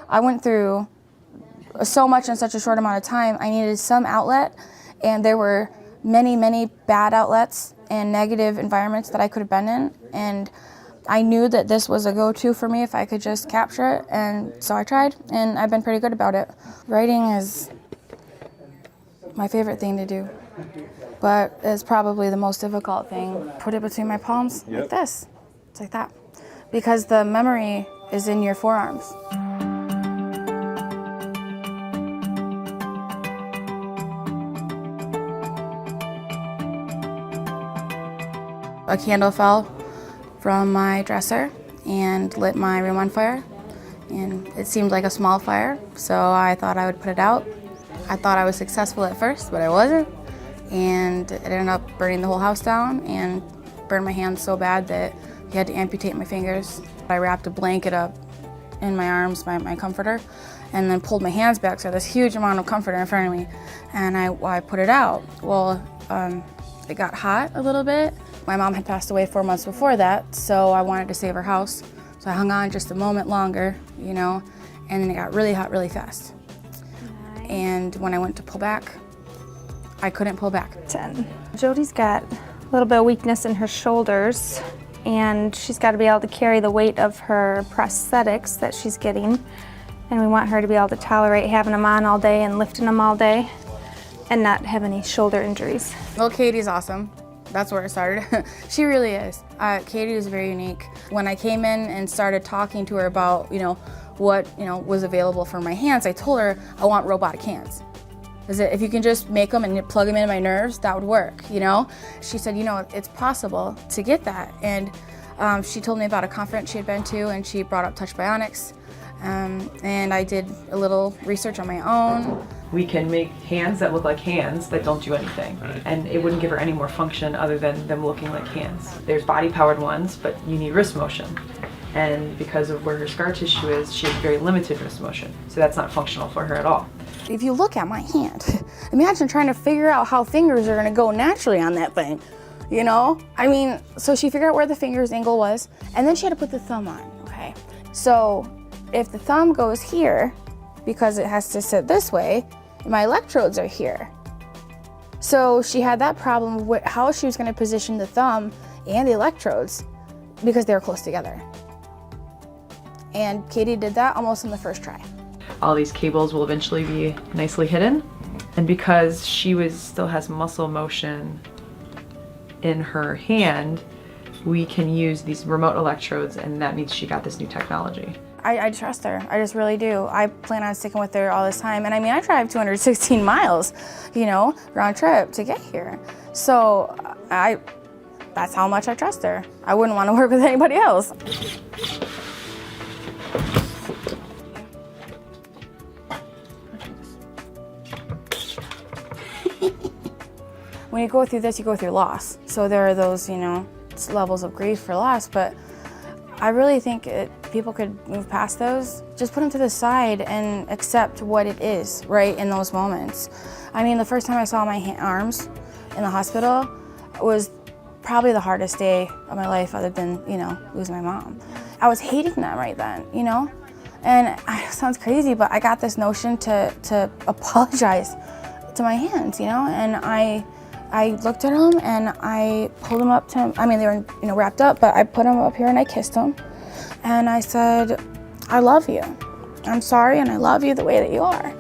I went through so much in such a short amount of time. I needed some outlet, and there were many, many bad outlets and negative environments that I could have been in, and I knew that this was a go-to for me if I could just capture it, and so I tried, and I've been pretty good about it. Writing is my favorite thing to do, but it's probably the most difficult thing. Put it between my palms, like this. It's like that, because the memory is in your forearms. A candle fell from my dresser and lit my room on fire, and it seemed like a small fire, so I thought I would put it out. I thought I was successful at first, but I wasn't, and it ended up burning the whole house down and burned my hands so bad that he had to amputate my fingers. I wrapped a blanket up in my arms, my comforter, and then pulled my hands back, so this huge amount of comforter in front of me, and I put it out. Well, it got hot a little bit. My mom had passed away 4 months before that, so I wanted to save her house. So I hung on just a moment longer, you know, and then it got really hot really fast. Nice. And when I went to pull back, I couldn't pull back. 10. Jodi's got a little bit of weakness in her shoulders, and she's got to be able to carry the weight of her prosthetics that she's getting. And we want her to be able to tolerate having them on all day and lifting them all day and not have any shoulder injuries. Well, Katie's awesome. That's where it started. She really is. Katie is very unique. When I came in and started talking to her about, what, was available for my hands, I told her I want robotic hands. If you can just make them and plug them into my nerves, that would work, She said, it's possible to get that. And she told me about a conference she had been to, and she brought up Touch Bionics. And I did a little research on my own. We can make hands that look like hands that don't do anything. And it wouldn't give her any more function other than them looking like hands. There's body-powered ones, but you need wrist motion. And because of where her scar tissue is, she has very limited wrist motion. So that's not functional for her at all. If you look at my hand, imagine trying to figure out how fingers are gonna go naturally on that thing, So she figured out where the finger's angle was, and then she had to put the thumb on, okay? So if the thumb goes here, because it has to sit this way, my electrodes are here. So she had that problem with how she was going to position the thumb and the electrodes because they were close together. And Katie did that almost in the first try. All these cables will eventually be nicely hidden. And because she still has muscle motion in her hand, we can use these remote electrodes, and that means she got this new technology. I trust her. I just really do. I plan on sticking with her all this time. And I drive 216 miles, round trip to get here. So that's how much I trust her. I wouldn't want to work with anybody else. When you go through this, you go through loss. So there are those, levels of grief for loss, but I really think people could move past those. Just put them to the side and accept what it is, right, in those moments. The first time I saw my arms in the hospital was probably the hardest day of my life other than, losing my mom. I was hating them right then, And it sounds crazy, but I got this notion to apologize to my hands, and I looked at them and I pulled them up to, they were wrapped up, but I put them up here and I kissed them. And I said, I love you. I'm sorry and I love you the way that you are.